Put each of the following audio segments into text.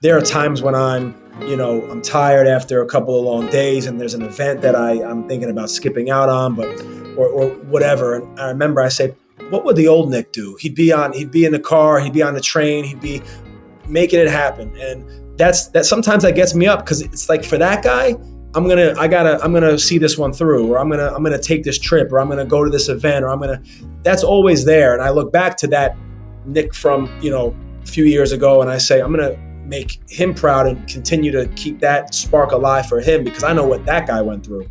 there are times when I'm tired after a couple of long days and there's an event that I'm thinking about skipping out on, or whatever. And I remember I say, what would the old Nick do? He'd be in the car, he'd be on the train, he'd be making it happen. And that sometimes that gets me up, because it's like, for that guy, I'm gonna see this one through, or I'm gonna take this trip, or I'm gonna go to this event, or that's always there. And I look back to that Nick from, a few years ago, and I say, I'm gonna make him proud and continue to keep that spark alive for him, because I know what that guy went through.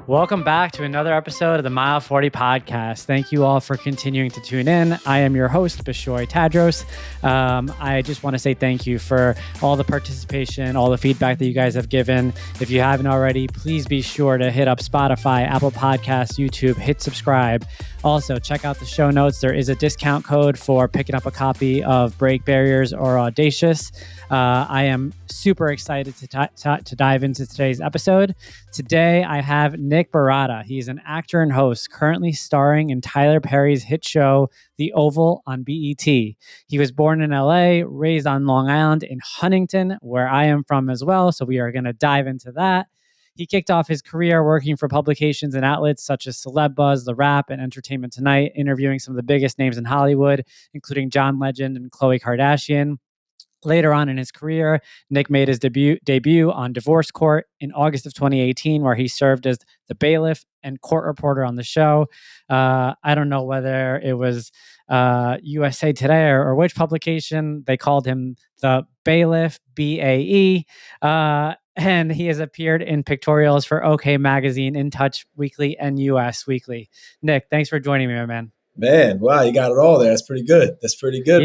Welcome back to another episode of the Mile 40 podcast. Thank you all for continuing to tune in. I am your host, Bishoy Tadros. I just want to say thank you for all the participation, all the feedback that you guys have given. If you haven't already, please be sure to hit up Spotify, Apple Podcasts, YouTube, hit subscribe. Also, check out the show notes. There is a discount code for picking up a copy of Break Barriers or Audacious. I am super excited to dive into today's episode. Today, I have Nick Barrotta. He's an actor and host currently starring in Tyler Perry's hit show, The Oval on BET. He was born in LA, raised on Long Island in Huntington, where I am from as well. So we are going to dive into that. He kicked off his career working for publications and outlets such as Celebuzz, The Wrap, and Entertainment Tonight, interviewing some of the biggest names in Hollywood, including John Legend and Khloe Kardashian. Later on in his career, Nick made his debut on Divorce Court in August of 2018, where he served as the Bailiff and Court Reporter on the show. I don't know whether it was USA Today or which publication. They called him the Bailiff, BAE. And he has appeared in pictorials for OK Magazine, In Touch Weekly, and US Weekly. Nick, thanks for joining me, my man. Man, wow, you got it all there. That's pretty good.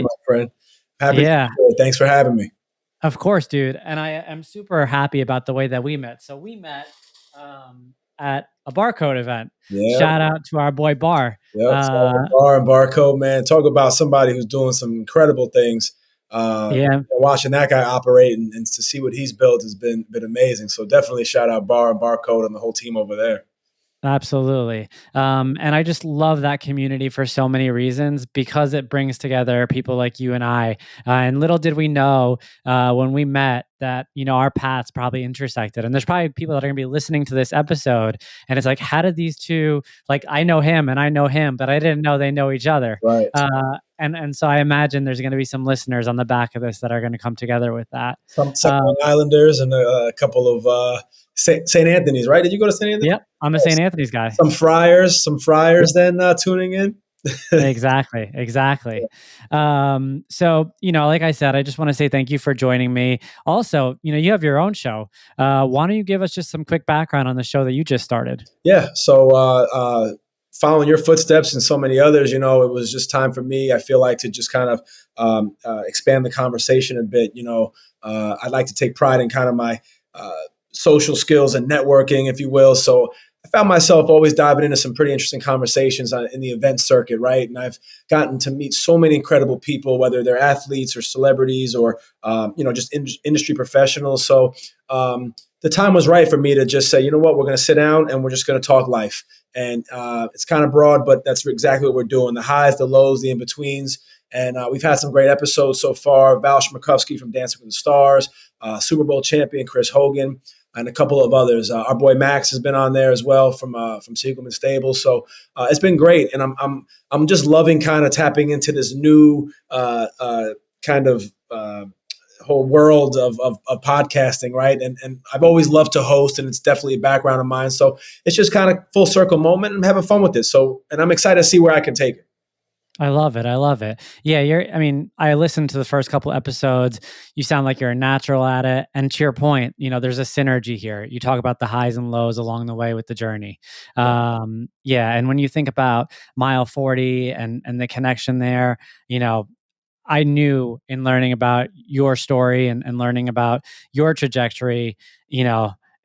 My friend. Happy to be here. Thanks for having me. Of course, dude. And I am super happy about the way that we met. So we met at a barcode event. Yeah. Shout out to our boy Bar. Yep. Bar and Barcode, man. Talk about somebody who's doing some incredible things. Watching that guy operate and to see what he's built has been amazing. So definitely shout out Bar and Barcode and the whole team over there. Absolutely. And I just love that community for so many reasons, because it brings together people like you and I. And little did we know when we met that, our paths probably intersected. And there's probably people that are going to be listening to this episode. And it's like, how did these two, like, I know him and I know him, but I didn't know they know each other. Right. And so I imagine there's going to be some listeners on the back of this that are going to come together with that. Some Islanders and a couple of St. Anthony's, right? Did you go to St. Anthony's? Yep, I'm a St. Anthony's guy. Some Friars then tuning in. Exactly. So, like I said, I just want to say thank you for joining me. Also, you have your own show. Why don't you give us just some quick background on the show that you just started? Yeah. So, following your footsteps and so many others, it was just time for me, I feel like, to just kind of expand the conversation a bit. I'd like to take pride in kind of my social skills and networking, if you will. So I found myself always diving into some pretty interesting conversations in the event circuit, right? And I've gotten to meet so many incredible people, whether they're athletes or celebrities or, just industry professionals. So the time was right for me to just say, you know what, we're going to sit down and we're just going to talk life. And it's kind of broad, but that's exactly what we're doing. The highs, the lows, the in-betweens. And we've had some great episodes so far. Val Schmirkovsky from Dancing with the Stars, Super Bowl champion Chris Hogan, and a couple of others. Our boy Max has been on there as well from Siegelman Stable. So it's been great, and I'm just loving kind of tapping into this new kind of whole world of podcasting, right? And I've always loved to host, and it's definitely a background of mine. So it's just kind of full circle moment, and I'm having fun with it. So, and I'm excited to see where I can take it. I love it. Yeah, I listened to the first couple episodes. You sound like you're a natural at it. And to your point, there's a synergy here. You talk about the highs and lows along the way with the journey. And when you think about Mile 40 and the connection there, I knew in learning about your story and learning about your trajectory,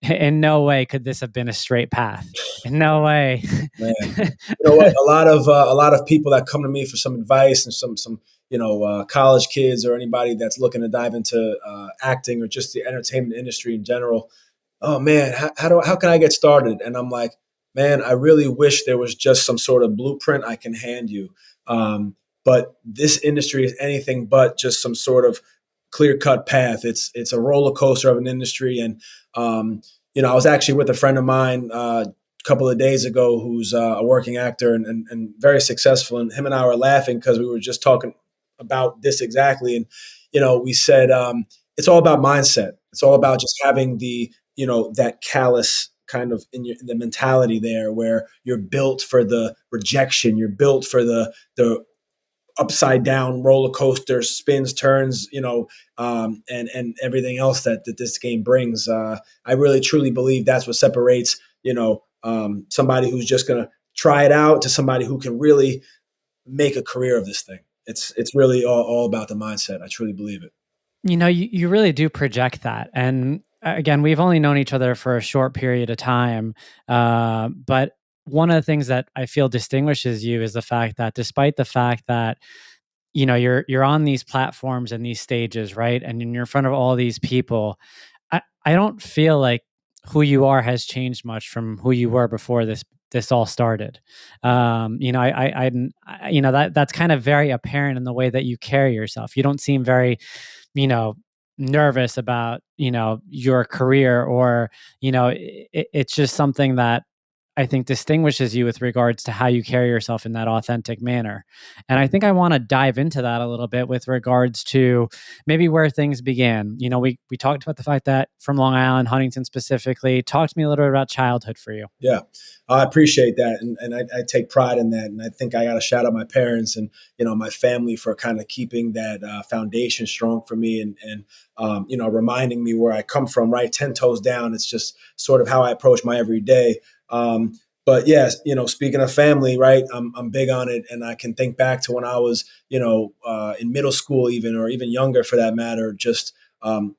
in no way could this have been a straight path. In no way. Man. You know what? A lot of people that come to me for some advice and some college kids or anybody that's looking to dive into acting or just the entertainment industry in general. Oh man, how can I get started? And I'm like, man, I really wish there was just some sort of blueprint I can hand you. But this industry is anything but just some sort of clear cut path. It's a roller coaster of an industry. And, I was actually with a friend of mine a couple of days ago who's a working actor and very successful. And him and I were laughing because we were just talking about this exactly. And, we said, it's all about mindset. It's all about just having that callous kind of in the mentality there where you're built for the rejection. You're built for the upside down roller coaster spins, turns, and everything else that this game brings. I really truly believe that's what separates, somebody who's just going to try it out to somebody who can really make a career of this thing. It's really all about the mindset. I truly believe it. You really do project that. And again, we've only known each other for a short period of time. But one of the things that I feel distinguishes you is the fact that despite the fact that, you're on these platforms and these stages, right? And you're in front of all these people. I don't feel like who you are has changed much from who you were before this all started. That's kind of very apparent in the way that you carry yourself. You don't seem very, you know, nervous about, your career, or, it's just something that I think distinguishes you with regards to how you carry yourself in that authentic manner. And I think I want to dive into that a little bit with regards to maybe where things began. We talked about the fact that from Long Island, Huntington specifically. Talk to me a little bit about childhood for you. Yeah, I appreciate that. And I take pride in that. And I think I got to shout out my parents and, my family for kind of keeping that foundation strong for me and reminding me where I come from, right? 10 toes down. It's just sort of how I approach my everyday. But yes, speaking of family, right? I'm big on it, and I can think back to when I was, in middle school, or even younger for that matter, just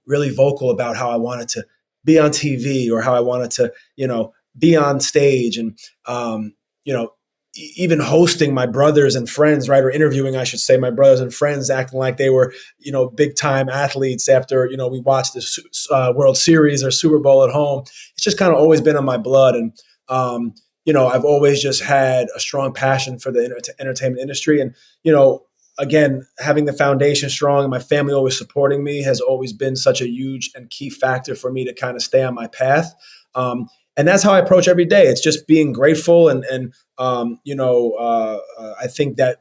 really vocal about how I wanted to be on TV or how I wanted to, be on stage, and even hosting my brothers and friends, right, or interviewing, I should say, my brothers and friends, acting like they were, big time athletes after, we watched the World Series or Super Bowl at home. It's just kind of always been in my blood, and I've always just had a strong passion for the entertainment industry. And, again, having the foundation strong and my family always supporting me has always been such a huge and key factor for me to kind of stay on my path. And that's how I approach every day. It's just being grateful. I think that,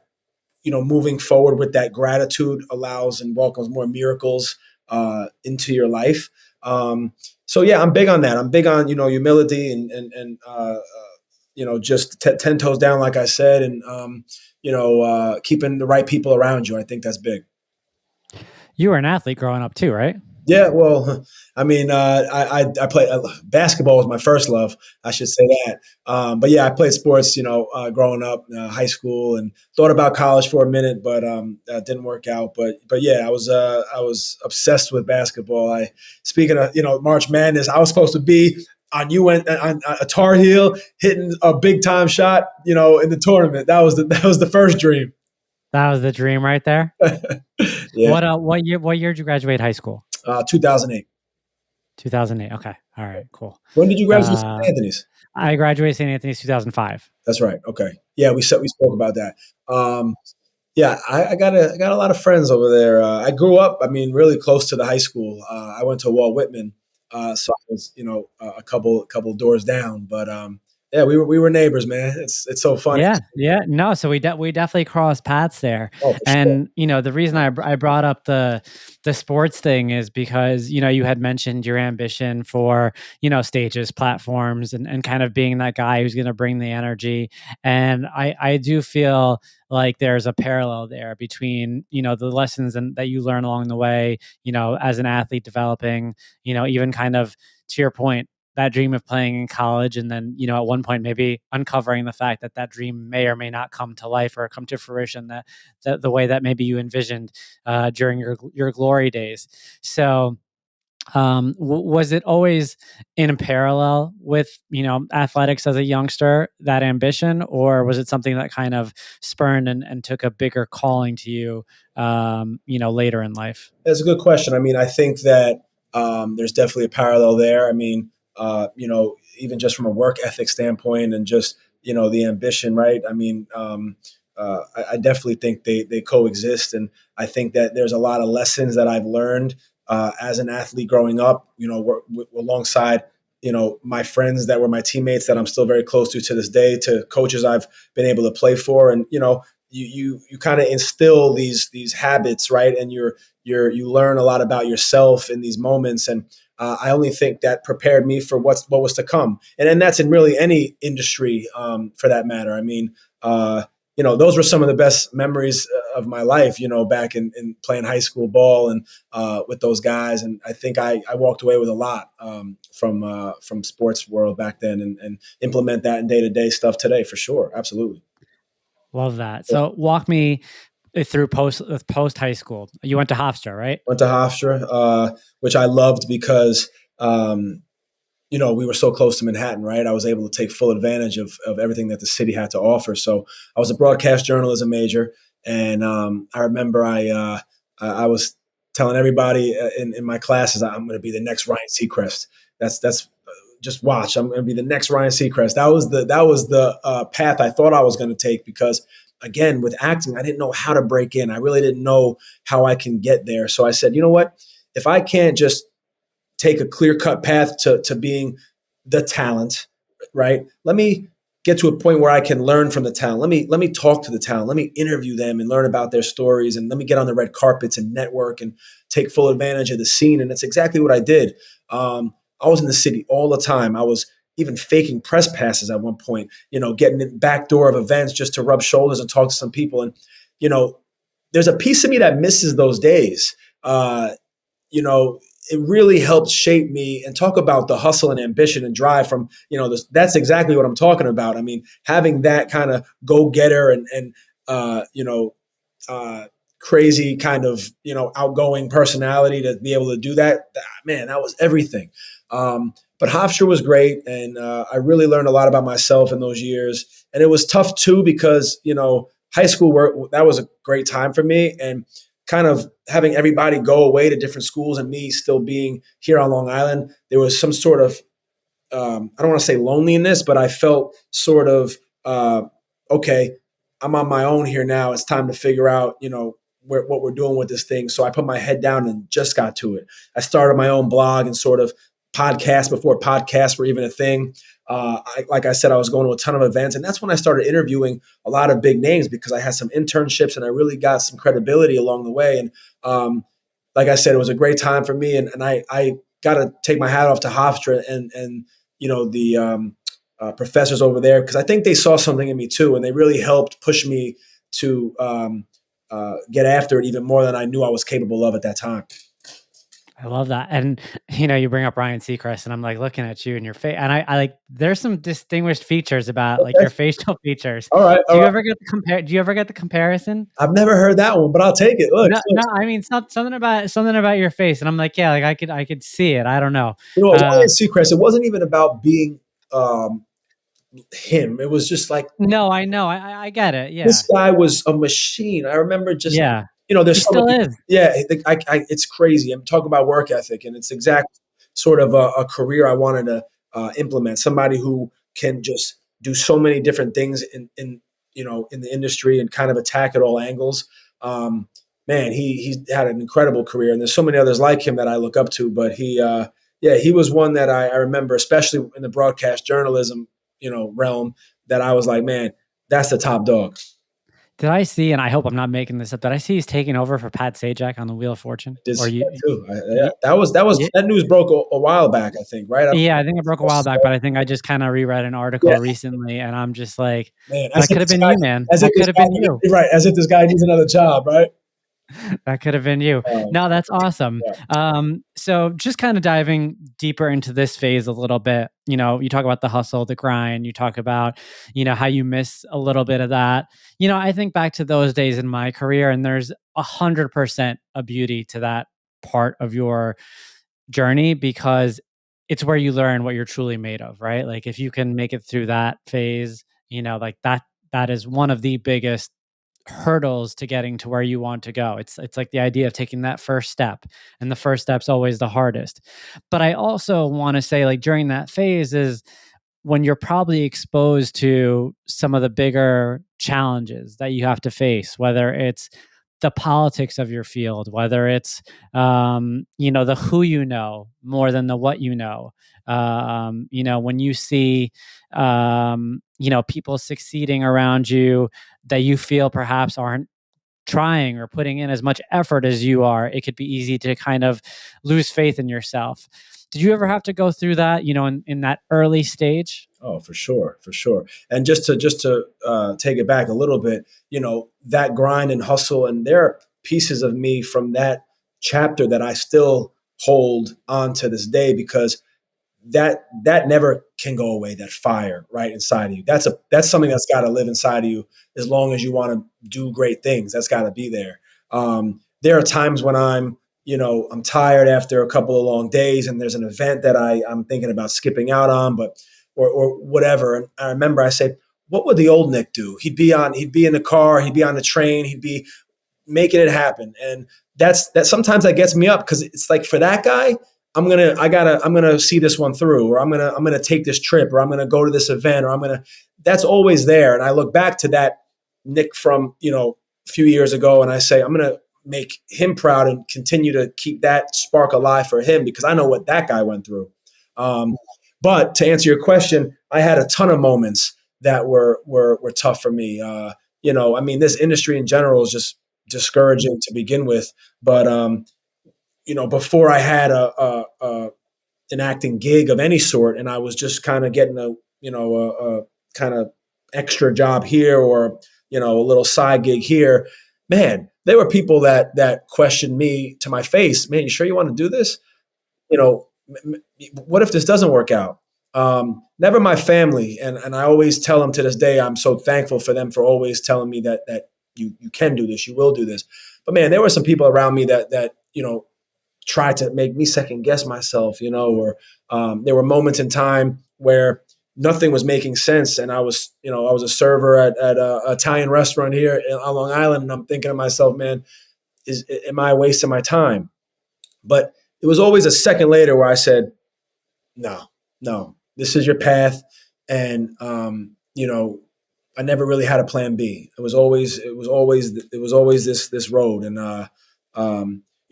moving forward with that gratitude allows and welcomes more miracles into your life. So yeah, I'm big on that. I'm big on, humility and just 10 toes down, like I said, and, keeping the right people around you. I think that's big. You were an athlete growing up too, right? Yeah, well, I mean, I played basketball was my first love. I should say that. But yeah, I played sports, growing up, high school, and thought about college for a minute, but that didn't work out. But yeah, I was obsessed with basketball. Speaking of March Madness, I was supposed to be on a Tar Heel hitting a big time shot, in the tournament. That was the first dream. That was the dream right there. Yeah. What year did you graduate high school? 2008. 2008. Okay. All right. Cool. When did you graduate St. Anthony's? I graduated St. Anthony's 2005. That's right. Okay. Yeah, we spoke about that. Yeah, I got a lot of friends over there. I grew up, really close to the high school. I went to Walt Whitman, so I was, a couple doors down. But yeah, we were neighbors, man. It's so funny. Yeah. No, so we definitely crossed paths there. Oh, for And sure. the reason I brought up the sports thing is because you had mentioned your ambition for stages, platforms, and kind of being that guy who's going to bring the energy. And I do feel like there's a parallel there between the lessons that you learn along the way, as an athlete developing, even kind of to your point, that dream of playing in college, and then at one point maybe uncovering the fact that dream may or may not come to life or come to fruition the way that maybe you envisioned during your glory days. So was it always in parallel with athletics as a youngster, that ambition, or was it something that kind of spurned and took a bigger calling to you later in life? That's a good question. I think that there's definitely a parallel there. even just from a work ethic standpoint and just, the ambition, right? I mean, I definitely think they coexist. And I think that there's a lot of lessons that I've learned as an athlete growing up, alongside, my friends that were my teammates that I'm still very close to this day, to coaches I've been able to play for. And, you kind of instill these habits, right? And you learn a lot about yourself in these moments. And I only think that prepared me for what was to come. And that's in really any industry, for that matter. I mean, those were some of the best memories of my life, back in playing high school ball and with those guys. And I think I walked away with a lot from sports world back then, and implement that in day-to-day stuff today, for sure. Absolutely. Love that. So walk me through post high school. You went to Hofstra, right? Went to Hofstra, which I loved because, we were so close to Manhattan, right? I was able to take full advantage of everything that the city had to offer. So I was a broadcast journalism major. And I remember I was telling everybody in my classes, I'm going to be the next Ryan Seacrest. That's just watch. I'm going to be the next Ryan Seacrest. That was the path I thought I was going to take, because again, with acting, I didn't know how to break in. I really didn't know how I can get there. So I said, you know what? If I can't just take a clear-cut path to being the talent, right? Let me get to a point where I can learn from the talent. Let me talk to the talent. Let me interview them and learn about their stories, and let me get on the red carpets and network and take full advantage of the scene. And that's exactly what I did. I was in the city all the time. I was even faking press passes at one point, getting in the back door of events just to rub shoulders and talk to some people. And, there's a piece of me that misses those days. It really helped shape me, and talk about the hustle and ambition and drive from, that's exactly what I'm talking about. I mean, having that kind of go-getter and crazy kind of, outgoing personality to be able to do that, man, that was everything. But Hofstra was great. And I really learned a lot about myself in those years. And it was tough too, because, high school work, that was a great time for me. And kind of having everybody go away to different schools and me still being here on Long Island, there was some sort of, I don't want to say loneliness, but I felt sort of, okay, I'm on my own here now. It's time to figure out, what we're doing with this thing. So I put my head down and just got to it. I started my own blog and sort of podcast before podcasts were even a thing. Like I said, I was going to a ton of events, and that's when I started interviewing a lot of big names, because I had some internships and I really got some credibility along the way. And like I said, it was a great time for me. And I got to take my hat off to Hofstra and the professors over there, because I think they saw something in me too, and they really helped push me to get after it even more than I knew I was capable of at that time. I love that. And, you bring up Ryan Seacrest, and I'm like looking at you and your face, and I like, there's some distinguished features about like your facial features. All right. Do you ever get the comparison? I've never heard that one, but I'll take it. Look. No, I mean, something about your face. And I'm like, yeah, like I could see it. I don't know. Ryan Seacrest, it wasn't even about being him. It was just like, no, I know. I get it. Yeah. This guy was a machine. I remember just, yeah. There's He still is. Yeah, it's crazy. I'm talking about work ethic, and it's exact sort of a career I wanted to implement. Somebody who can just do so many different things in the industry and kind of attack at all angles. Man, he's had an incredible career, and there's so many others like him that I look up to. But he was one that I remember, especially in the broadcast journalism, realm, that I was like, man, that's the top dog. Did I see, and I hope I'm not making this up, did I see he's taking over for Pat Sajak on the Wheel of Fortune? That news broke a while back, I think, right? I think it broke a while back, but I think I just kind of reread an article recently, and I'm just like, man, that could have been you, man. That could have been you. Right, as if this guy needs another job, right? That could have been you. No, that's awesome. Yeah. So just kind of diving deeper into this phase a little bit, you talk about the hustle, the grind, you talk about, how you miss a little bit of that. I think back to those days in my career, and there's 100% a beauty to that part of your journey, because it's where you learn what you're truly made of, right? Like if you can make it through that phase, like that is one of the biggest hurdles to getting to where you want to go. It's like the idea of taking that first step, and the first step's always the hardest. But I also want to say, like, during that phase is when you're probably exposed to some of the bigger challenges that you have to face, whether it's the politics of your field, whether it's the who you know more than the what you know. When you see people succeeding around you that you feel perhaps aren't trying or putting in as much effort as you are, it could be easy to kind of lose faith in yourself. Did you ever have to go through that, in that early stage? Oh, for sure, for sure. And just to take it back a little bit, that grind and hustle, and there are pieces of me from that chapter that I still hold on to this day, because that never can go away. That fire right inside of you. That's something that's got to live inside of you as long as you want to do great things. That's got to be there. There are times when I'm tired after a couple of long days, and there's an event that I'm thinking about skipping out on, but or whatever. And I remember I said, what would the old Nick do? He'd be in the car, he'd be on the train, he'd be making it happen. And that sometimes that gets me up, because it's like, for that guy, I'm gonna see this one through, or I'm gonna take this trip, or I'm gonna go to this event, or that's always there. And I look back to that Nick from, a few years ago, and I say, I'm gonna make him proud and continue to keep that spark alive for him, because I know what that guy went through. But to answer your question, I had a ton of moments that were tough for me. This industry in general is just discouraging to begin with. But before I had an acting gig of any sort, and I was just kind of getting a kind of extra job here, or a little side gig here, man, there were people that questioned me to my face. Man, you sure you want to do this? What if this doesn't work out? Never my family. And I always tell them to this day, I'm so thankful for them for always telling me that you can do this, you will do this. But man, there were some people around me that tried to make me second guess myself, or there were moments in time where nothing was making sense. And I was a server at an Italian restaurant here on Long Island. And I'm thinking to myself, man, am I wasting my time? But it was always a second later where I said, no, this is your path. And, I never really had a plan B. It was always this road. And,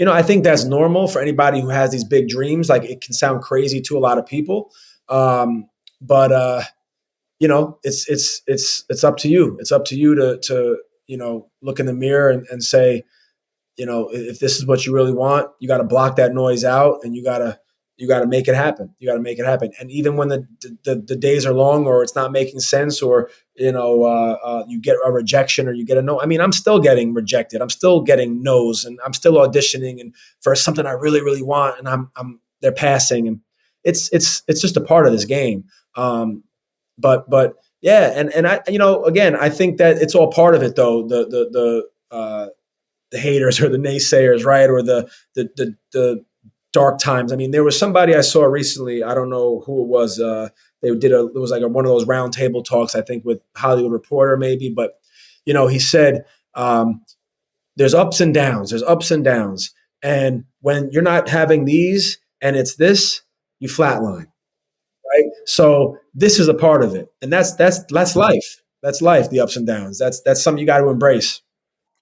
I think that's normal for anybody who has these big dreams. Like, it can sound crazy to a lot of people. But it's up to you. It's up to you to look in the mirror and say, if this is what you really want, you got to block that noise out, and you got to make it happen. You got to make it happen. And even when the days are long, or it's not making sense, or you get a rejection, or you get a no. I mean, I'm still getting rejected. I'm still getting no's, and I'm still auditioning and for something I really, really want, and they're passing, and it's just a part of this game. But yeah, and I, again, I think that it's all part of it, though. The haters or the naysayers, right? Or the dark times. I mean, there was somebody I saw recently. I don't know who it was. It was like one of those round table talks, I think, with Hollywood Reporter maybe. But he said, there's ups and downs. There's ups and downs, and when you're not having these, and it's this, you flatline. Right. So this is a part of it. And that's life. That's life, the ups and downs. That's something you got to embrace.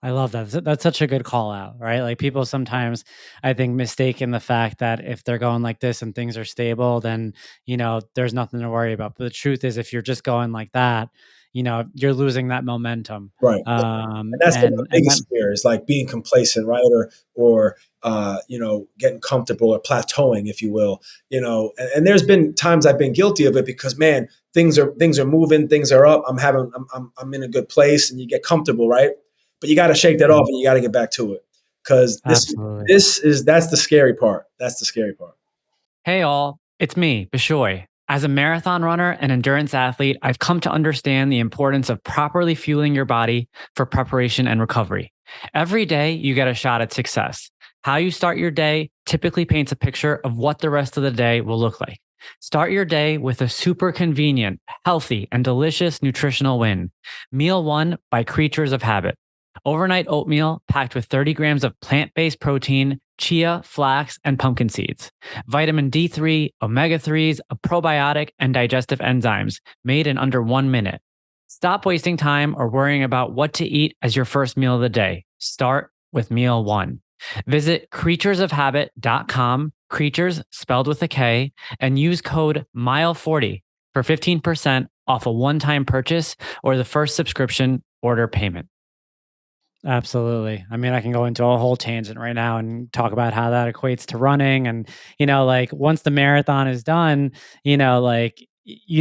I love that. That's such a good call out, right? Like, people sometimes, I think, mistaken the fact that if they're going like this and things are stable, then, there's nothing to worry about. But the truth is, if you're just going like that, you're losing that momentum. Right. And that's the biggest fear, is like being complacent, right? Or getting comfortable, or plateauing, if you will. And there's been times I've been guilty of it, because, man, things are moving, things are up. I'm in a good place, and you get comfortable, right? But you got to shake that off, and you got to get back to it, because that's the scary part. That's the scary part. Hey all, it's me, Bishoy. As a marathon runner and endurance athlete, I've come to understand the importance of properly fueling your body for preparation and recovery. Every day, you get a shot at success. How you start your day typically paints a picture of what the rest of the day will look like. Start your day with a super convenient, healthy, and delicious nutritional win. Meal One by Creatures of Habit. Overnight oatmeal packed with 30 grams of plant-based protein, chia, flax, and pumpkin seeds, vitamin D3, omega 3s, a probiotic, and digestive enzymes made in under 1 minute. Stop wasting time or worrying about what to eat as your first meal of the day. Start with meal one. Visit creaturesofhabit.com, creatures spelled with a K, and use code MILE40 for 15% off a one-time purchase or the first subscription order payment. Absolutely. I mean, I can go into a whole tangent right now and talk about how that equates to running. And, like once the marathon is done, you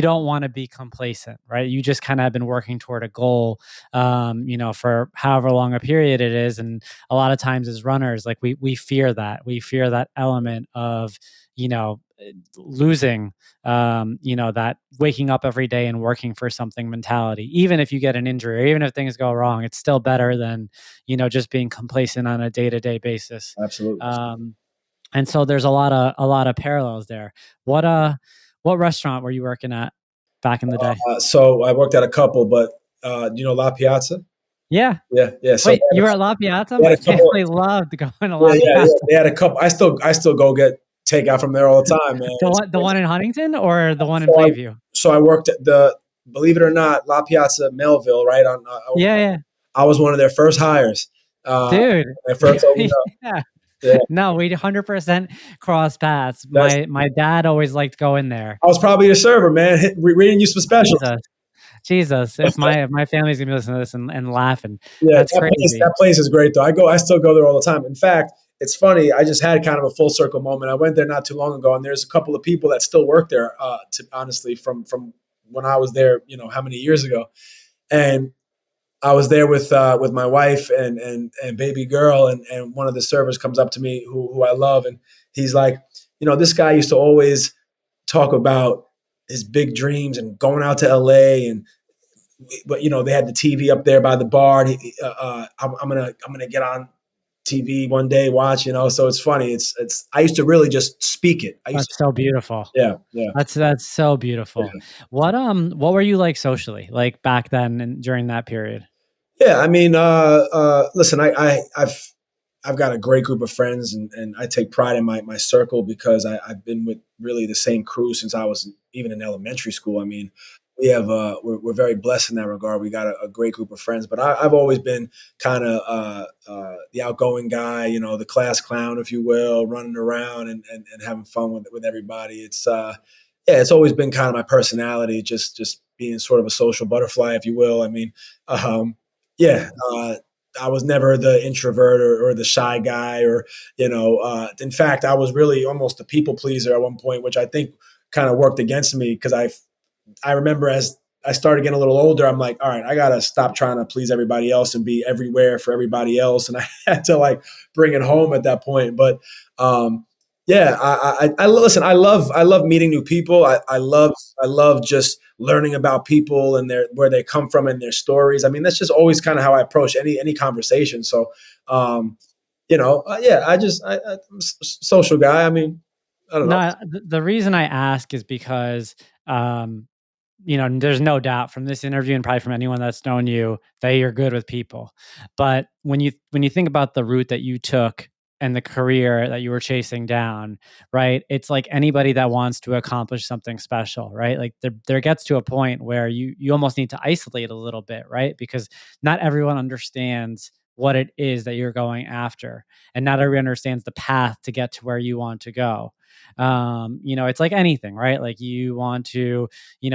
don't want to be complacent, right? You just kind of have been working toward a goal, for however long a period it is. And a lot of times as runners, like we fear that. We fear that element of, losing, that waking up every day and working for something mentality. Even if you get an injury or even if things go wrong, it's still better than, just being complacent on a day-to-day basis. Absolutely. And so there's a lot of parallels there. What restaurant were you working at back in the day? So I worked at a couple, but La Piazza? Yeah. Yeah. So Wait, you were at La Piazza? they My had a couple. family loved going to Yeah, La yeah. Piazza. They had a couple. I still go get takeout from there all the time, man. The one in Huntington or the one in So I, Playview? so I worked at believe it or not, La Piazza Melville, right on. Yeah, yeah. I was one of their first hires. Dude. They first opened up. Yeah. Yeah. No, we 100% cross paths. That's, My dad always liked going there. I was probably a server, man, reading you some specials. Jesus. If my family's gonna be listening to this and laughing, Yeah, that's crazy. that place is great though. I still go there all the time. In fact, it's funny. I just had kind of a full circle moment. I went there not too long ago, and there's a couple of people that still work there. Honestly, from when I was there, how many years ago, and I was there with my wife and baby girl, and one of the servers comes up to me who I love, and he's like, this guy used to always talk about his big dreams and going out to LA, but they had the TV up there by the bar. And I'm gonna get on TV one day, watch. So it's funny. It's I used to really just speak it. That's so beautiful. Yeah. That's so beautiful. Yeah. What were you like socially, like back then and during that period? Yeah, I mean, listen, I've got a great group of friends, and I take pride in my circle because I've been with really the same crew since I was even in elementary school. I mean, we have we're very blessed in that regard. We got a great group of friends, but I've always been kind of the outgoing guy, the class clown, if you will, running around and having fun with everybody. It's always been kind of my personality, just being sort of a social butterfly, if you will. I mean, yeah, I was never the introvert or the shy guy, or in fact, I was really almost a people pleaser at one point, which I think kind of worked against me because I remember as I started getting a little older, I'm like, all right, I gotta stop trying to please everybody else and be everywhere for everybody else, and I had to like bring it home at that point. But yeah, I listen. I love meeting new people. I love just learning about people and where they come from and their stories. I mean, that's just always kind of how I approach any conversation. So, yeah, I'm a social guy. I mean, I don't know. No, the reason I ask is because there's no doubt from this interview and probably from anyone that's known you that you're good with people. But when you think about the route that you took and the career that you were chasing down, right? It's like anybody that wants to accomplish something special, right? Like there gets to a point where you almost need to isolate a little bit, right? Because not everyone understands what it is that you're going after, and not everyone understands the path to get to where you want to go. It's like anything, right? Like you want to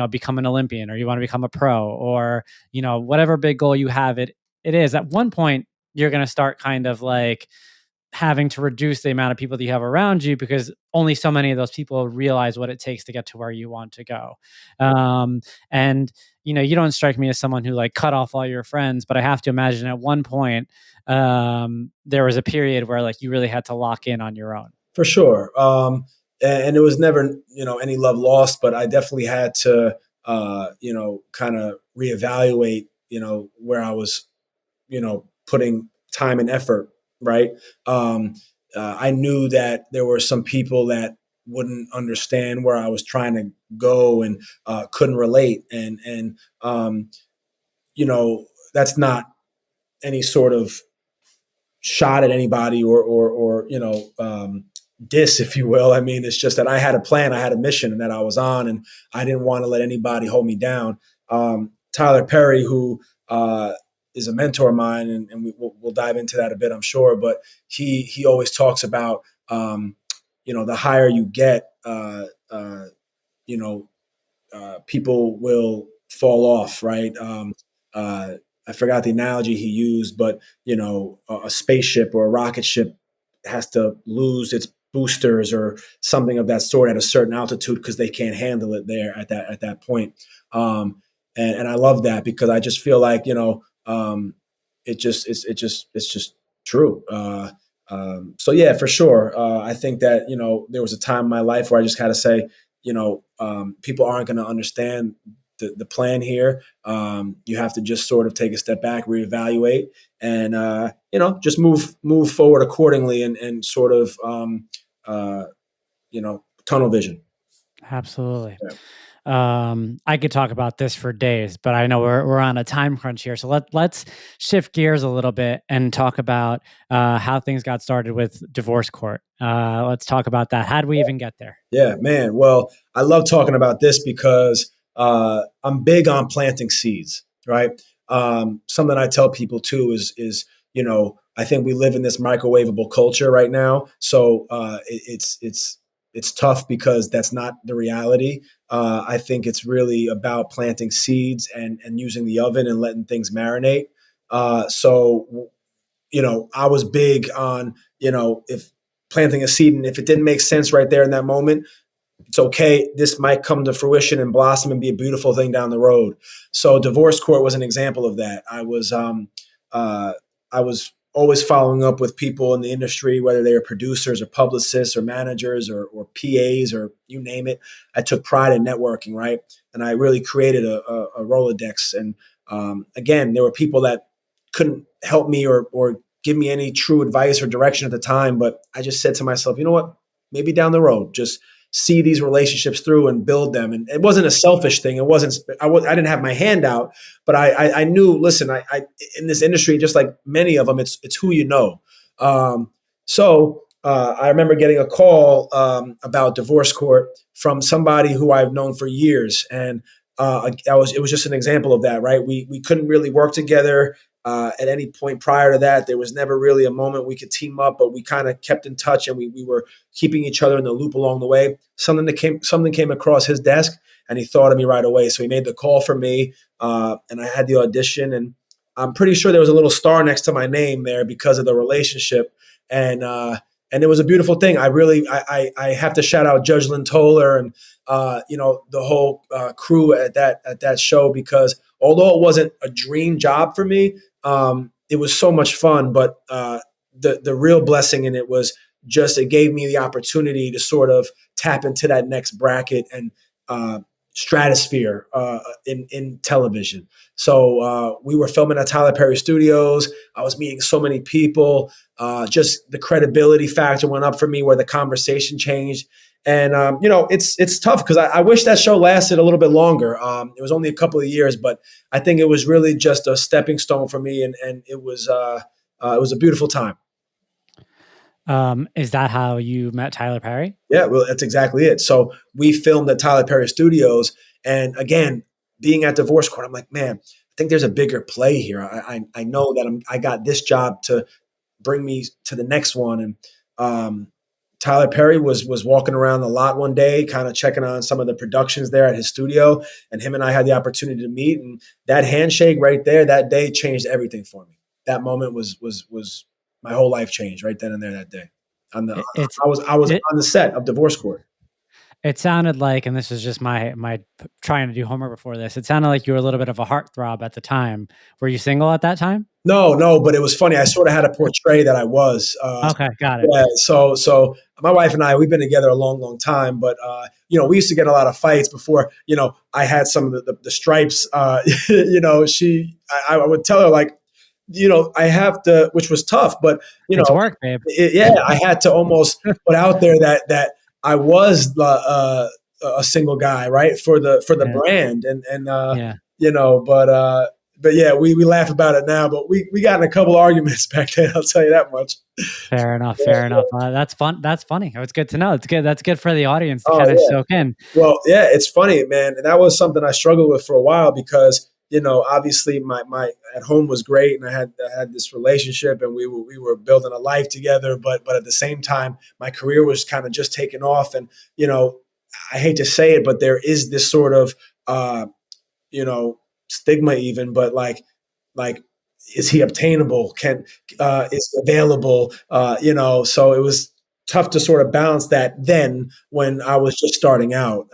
become an Olympian, or you want to become a pro, or whatever big goal you have, it is at one point you're going to start kind of like having to reduce the amount of people that you have around you, because only so many of those people realize what it takes to get to where you want to go. And you don't strike me as someone who like cut off all your friends, but I have to imagine at one point there was a period where like you really had to lock in on your own. For sure. And it was never, any love lost, but I definitely had to, kind of reevaluate, where I was, putting time and effort. Right. I knew that there were some people that wouldn't understand where I was trying to go and couldn't relate. And that's not any sort of shot at anybody or diss, if you will. I mean, it's just that I had a plan, I had a mission, and that I was on, and I didn't want to let anybody hold me down. Tyler Perry, who is a mentor of mine, and we'll dive into that a bit, I'm sure. But he always talks about the higher you get, people will fall off, right? I forgot the analogy he used, but a spaceship or a rocket ship has to lose its boosters or something of that sort at a certain altitude because they can't handle it there at that point. And I love that because I just feel like it's just true. So yeah, for sure. I think that there was a time in my life where I just had to say, people aren't going to understand the plan here. You have to just sort of take a step back, reevaluate, and just move forward accordingly, and sort of tunnel vision. Absolutely. Yeah. I could talk about this for days, but I know we're on a time crunch here. So let's shift gears a little bit and talk about how things got started with divorce court. Let's talk about that. How did we even get there? Yeah, man. Well, I love talking about this because I'm big on planting seeds, right? Something I tell people too is I think we live in this microwavable culture right now. So it's tough because that's not the reality. I think it's really about planting seeds and using the oven and letting things marinate. So I was big on, if planting a seed, and if it didn't make sense right there in that moment, it's okay. This might come to fruition and blossom and be a beautiful thing down the road. So divorce court was an example of that. I was always following up with people in the industry, whether they were producers or publicists or managers or PAs or you name it. I took pride in networking, right? And I really created a Rolodex. And again, there were people that couldn't help me or give me any true advice or direction at the time. But I just said to myself, you know what? Maybe down the road, just see these relationships through and build them. And it wasn't a selfish thing. I didn't have my hand out, but I knew, listen, I in this industry, just like many of them, it's who you know. So I remember getting a call about divorce court from somebody who I've known for years. And it was just an example of that, right? We couldn't really work together at any point prior to that. There was never really a moment we could team up, but we kind of kept in touch and we were keeping each other in the loop along the way. Something came across his desk and he thought of me right away. So he made the call for me and I had the audition, and I'm pretty sure there was a little star next to my name there because of the relationship. And it was a beautiful thing. I have to shout out Judge Lynn Toller and the whole crew at that show, because although it wasn't a dream job for me, it was so much fun. But the real blessing in it was just it gave me the opportunity to sort of tap into that next bracket and stratosphere in television. So we were filming at Tyler Perry Studios. I was meeting so many people. Just the credibility factor went up for me, where the conversation changed. And it's tough because I wish that show lasted a little bit longer. It was only a couple of years, but I think it was really just a stepping stone for me, and it was a beautiful time. Is that how you met Tyler Perry? Yeah, well, that's exactly it. So we filmed at Tyler Perry Studios, and again, being at divorce court, I'm like, man, I think there's a bigger play here. I know that I got this job to bring me to the next one, and Tyler Perry was walking around the lot one day, kind of checking on some of the productions there at his studio, and him and I had the opportunity to meet. And that handshake right there that day changed everything for me. That moment was my whole life changed right then and there that day. I was on the set of divorce court. It sounded like, and this is just my trying to do homework before this, it sounded like you were a little bit of a heartthrob at the time. Were you single at that time? No, but it was funny. I sort of had to portray that I was. Okay, got it. Yeah, so my wife and I, we've been together a long, long time, but we used to get a lot of fights before. I had some of the stripes. I would tell her, like, I have to, which was tough, but it's work, babe. I had to almost put out there that I was a single guy, right, for the brand, but but yeah, we laugh about it now, but we got in a couple arguments back then. I'll tell you that much. Fair enough. Yeah, Fair enough. That's fun. That's funny. It's good to know. It's good. That's good for the audience to oh kind of yeah. soak in. Well, yeah, it's funny, man. And that was something I struggled with for a while because, obviously my at home was great and I had this relationship and we were building a life together, but at the same time, my career was kind of just taking off. And, I hate to say it, but there is this sort of you know, stigma even, but like is he obtainable? Is available? So it was tough to sort of balance that then when I was just starting out.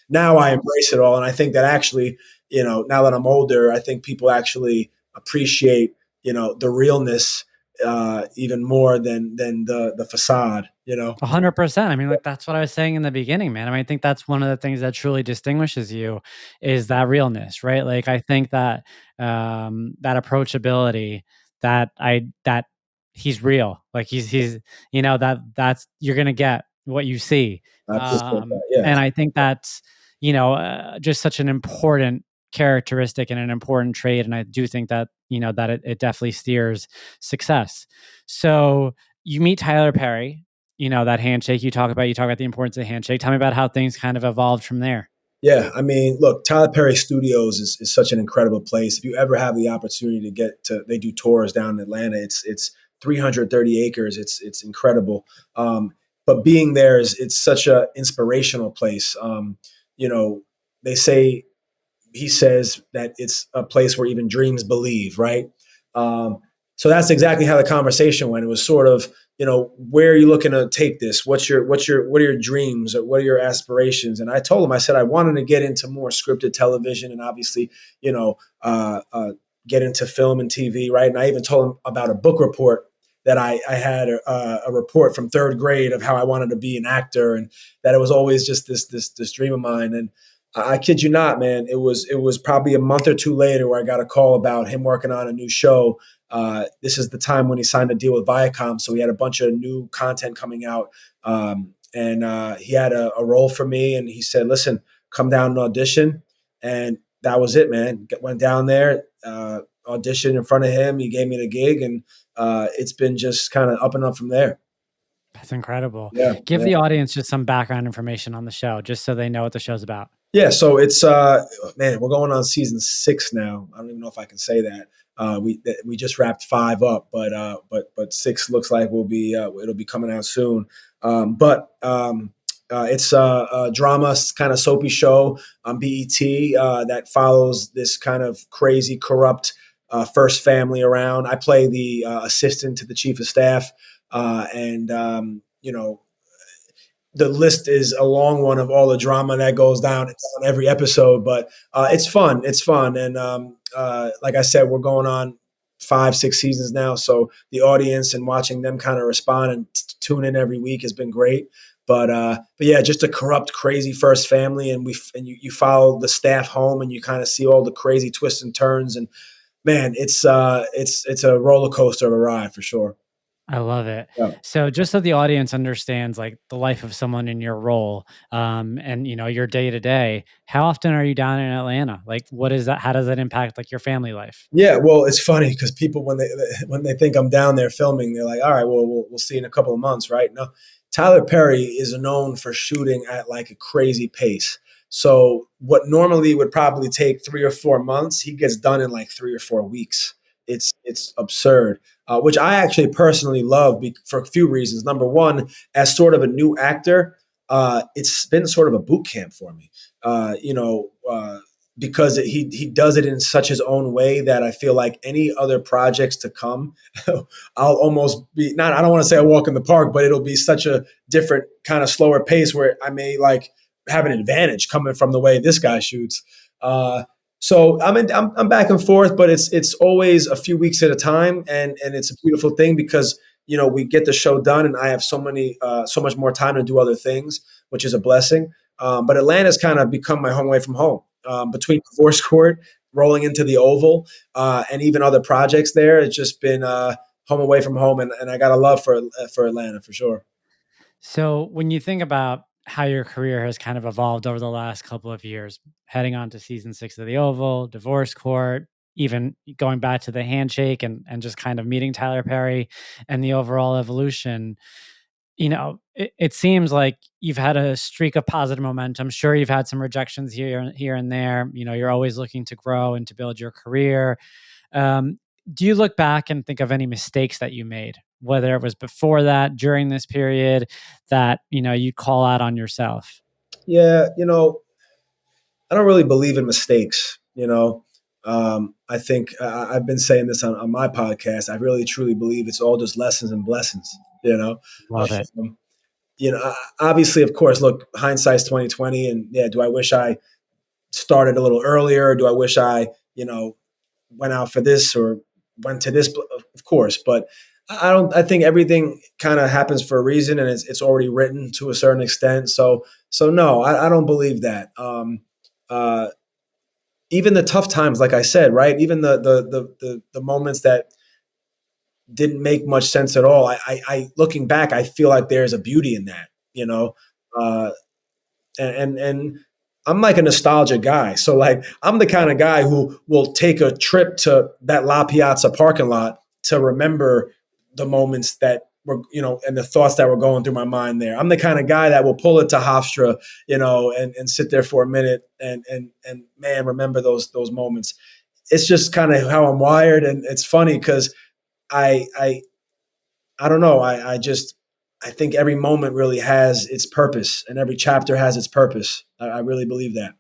Now I embrace it all, and I think that actually, now that I'm older, I think people actually appreciate, the realness even more than the facade. 100%. I mean, like that's what I was saying in the beginning, man. I mean, I think that's one of the things that truly distinguishes you is that realness, right? Like I think that that approachability, that he's real. Like he's that's you're gonna get what you see. I appreciate that. Yeah, And I think that's just such an important characteristic and an important trait. And I do think that that it definitely steers success. So you meet Tyler Perry, that handshake you talk about the importance of the handshake. Tell me about how things kind of evolved from there. yeah. I mean, look, Tyler Perry Studios is such an incredible place. If you ever have the opportunity to they do tours down in Atlanta. It's 330 acres. It's incredible. But being there it's such a inspirational place. You know, they say he says that it's a place where even dreams believe, right? Um, so that's exactly how the conversation went. It was sort of, where are you looking to take this? What are your dreams? Or what are your aspirations? And I told him, I said, I wanted to get into more scripted television and obviously, get into film and TV, right? And I even told him about a book report that I had a report from third grade of how I wanted to be an actor and that it was always just this dream of mine. And I kid you not, man. It was probably a month or two later where I got a call about him working on a new show. This is the time when he signed a deal with Viacom, so he had a bunch of new content coming out, and he had a role for me. And he said, "Listen, come down and audition." And that was it, man. Went down there, auditioned in front of him. He gave me the gig, and it's been just kind of up and up from there. That's incredible. Yeah, Give yeah. the audience just some background information on the show, just so they know what the show's about. Yeah, so it's man, we're going on season 6 now. I don't even know if I can say that. We just wrapped 5 up, but 6 looks like it'll be coming out soon. It's a drama kind of soapy show on BET that follows this kind of crazy, corrupt first family around. I play the assistant to the chief of staff, and the list is a long one of all the drama that goes down on every episode, but it's fun. It's fun, and like I said, we're going on 5, 6 seasons now. So the audience and watching them kind of respond and tune in every week has been great. But yeah, just a corrupt, crazy first family, and you follow the staff home, and you kind of see all the crazy twists and turns, and man, it's a roller coaster of a ride for sure. I love it. Yeah. So just so the audience understands like the life of someone in your role, and your day to day, how often are you down in Atlanta? Like what is that? How does that impact like your family life? Yeah, well, it's funny because people when they think I'm down there filming, they're like, "All right, well, we'll see in a couple of months, right?" No, Tyler Perry is known for shooting at like a crazy pace. So what normally would probably take 3 or 4 months, he gets done in like 3 or 4 weeks. It's absurd, which I actually personally love for a few reasons. Number one, as sort of a new actor, it's been sort of a boot camp for me. Because he does it in such his own way that I feel like any other projects to come, I'll almost be not. I don't want to say I walk in the park, but it'll be such a different kind of slower pace where I may like have an advantage coming from the way this guy shoots. So I'm back and forth, but it's always a few weeks at a time, and it's a beautiful thing because we get the show done, and I have so much more time to do other things, which is a blessing. But Atlanta's kind of become my home away from home. Between Divorce Court, rolling into the Oval, and even other projects there, it's just been home away from home, and I got a love for Atlanta for sure. So when you think about how your career has kind of evolved over the last couple of years, heading on to season 6 of The Oval, Divorce Court, even going back to the handshake and just kind of meeting Tyler Perry and the overall evolution, it seems like you've had a streak of positive momentum. Sure, you've had some rejections here and there. You're always looking to grow and to build your career. Um, do you look back and think of any mistakes that you made, whether it was before that, during this period, that you call out on yourself? Yeah, I don't really believe in mistakes. I think I've been saying this on my podcast. I really truly believe it's all just lessons and blessings. Love it. Um, Obviously, of course, look, hindsight's 2020, and yeah, do I wish I started a little earlier? Do I wish I, went out for this or went to this? Of course, but I don't. I think everything kind of happens for a reason, and it's already written to a certain extent. So no, I don't believe that. Uh, Even the tough times, like I said, right? Even the moments that didn't make much sense at all. I looking back, I feel like there's a beauty in that, uh, and I'm like a nostalgia guy. So like I'm the kind of guy who will take a trip to that La Piazza parking lot to remember the moments that were, and the thoughts that were going through my mind there. I'm the kind of guy that will pull it to Hofstra, and sit there for a minute and man, remember those moments. It's just kind of how I'm wired, and it's funny because I I I don't know. I think every moment really has its purpose, and every chapter has its purpose. I really believe that.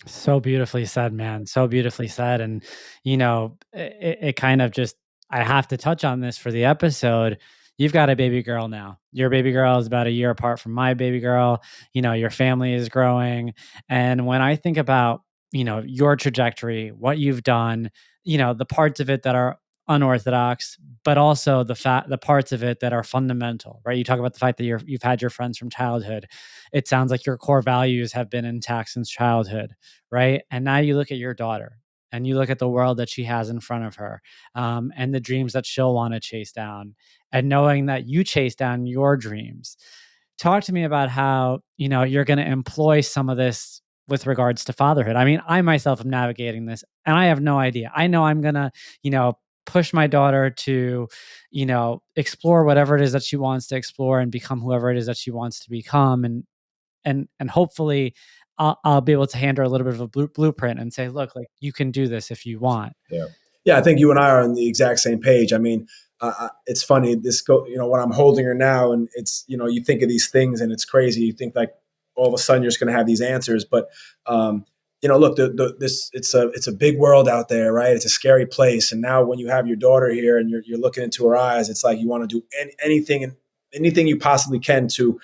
So beautifully said, man. So beautifully said. And, it kind of just, I have to touch on this for the episode. You've got a baby girl now. Your baby girl is about a year apart from my baby girl. Your family is growing. And when I think about, your trajectory, what you've done, the parts of it that are unorthodox, but also the parts of it that are fundamental, right? You talk about the fact that you've had your friends from childhood. It sounds like your core values have been intact since childhood, right? And now you look at your daughter and you look at the world that she has in front of her, and the dreams that she'll want to chase down, and knowing that you chase down your dreams. Talk to me about how, you're going to employ some of this with regards to fatherhood. I mean, I myself am navigating this and I have no idea. I know I'm going to, push my daughter to, explore whatever it is that she wants to explore and become whoever it is that she wants to become. And hopefully I'll be able to hand her a little bit of a blueprint and say, look, like you can do this if you want. Yeah, yeah. I think you and I are on the exact same page. I mean, it's funny. When I'm holding her now, and it's you think of these things, and it's crazy. You think like all of a sudden you're just going to have these answers, but look, it's a big world out there, right? It's a scary place, and now when you have your daughter here and you're looking into her eyes, it's like you want to do anything and anything you possibly can to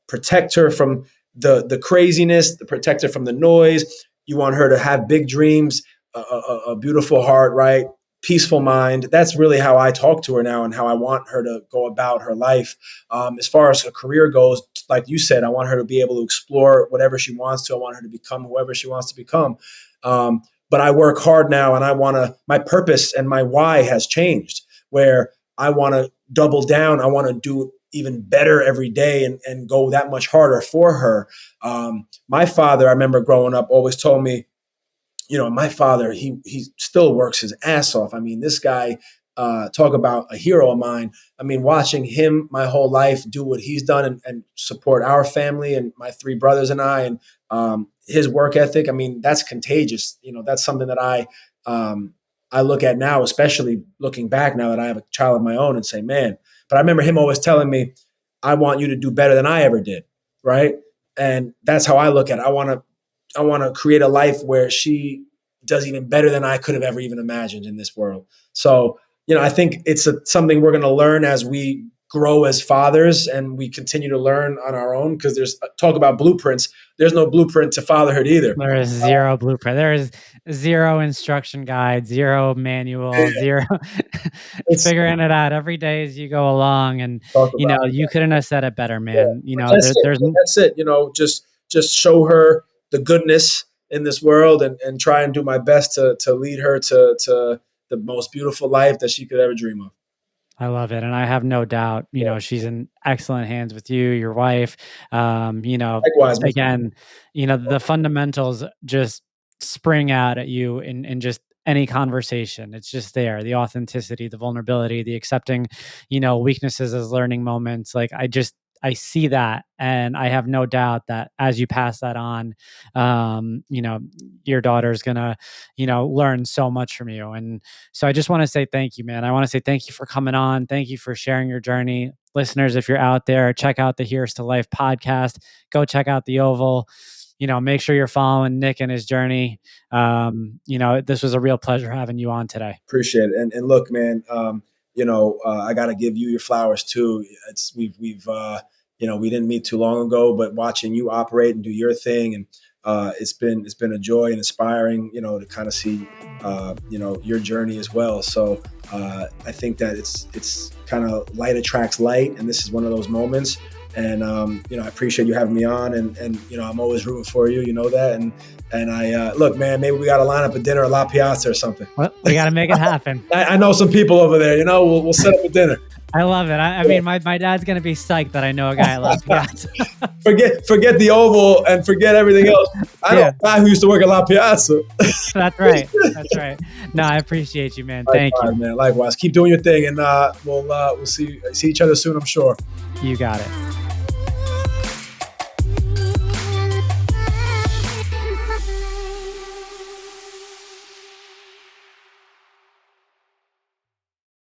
protect her from the craziness, to protect her from the noise. You want her to have big dreams, a beautiful heart, right? Peaceful mind. That's really how I talk to her now, and how I want her to go about her life. As far as her career goes, like you said, I want her to be able to explore whatever she wants to. I want her to become whoever she wants to become. But I work hard now, and my purpose and my why has changed, where I want to double down. I want to do even better every day, and go that much harder for her. My father, I remember growing up, always told me, my father, he still works his ass off. I mean, this guy, talk about a hero of mine. I mean, watching him my whole life do what he's done, and support our family and my three brothers and I, and his work ethic. I mean, that's contagious. That's something that I look at now, especially looking back now that I have a child of my own, and say, man. But I remember him always telling me, I want you to do better than I ever did. Right. And that's how I look at it. I want to create a life where she does even better than I could have ever even imagined in this world. So, I think it's something we're going to learn as we grow as fathers, and we continue to learn on our own, because there's talk about blueprints. There's no blueprint to fatherhood either. There is zero blueprint. There is zero instruction guide, zero manual, zero figuring it out every day as you go along. And, Talk about you couldn't have said it better, Yeah, man. that's it. Just show her the goodness in this world, and try and do my best to lead her to the most beautiful life that she could ever dream of. I love it. And I have no doubt, Yeah. she's in excellent hands with you, your wife. Likewise, man. Again, the fundamentals just spring out at you in just any conversation. It's just there, the authenticity, the vulnerability, the accepting, weaknesses as learning moments. Like I see that, and I have no doubt that as you pass that on, your daughter's gonna, learn so much from you. And so I just want to say thank you, man. I want to say thank you for coming on. Thank you for sharing your journey. Listeners, if you're out there, check out the Here's to Life podcast. Go check out the Oval. Make sure you're following Nick and his journey. This was a real pleasure having you on today. Appreciate it. And look, man, I got to give you your flowers too. We've we didn't meet too long ago, but watching you operate and do your thing, and it's been a joy and inspiring, to kind of see, your journey as well. So I think that it's kind of light attracts light, and this is one of those moments. And I appreciate you having me on, and I'm always rooting for you. You know that, and I look, man, maybe we got to line up a dinner at La Piazza or something. Well, we got to make it happen. I know some people over there. We'll set up a dinner. I love it. I mean, my dad's gonna be psyched that I know a guy at La Piazza. forget the Oval and forget everything else. I know a guy who used to work at La Piazza. That's right. No, I appreciate you, man. Thank you, man. Likewise, keep doing your thing, and we'll see each other soon, I'm sure. You got it.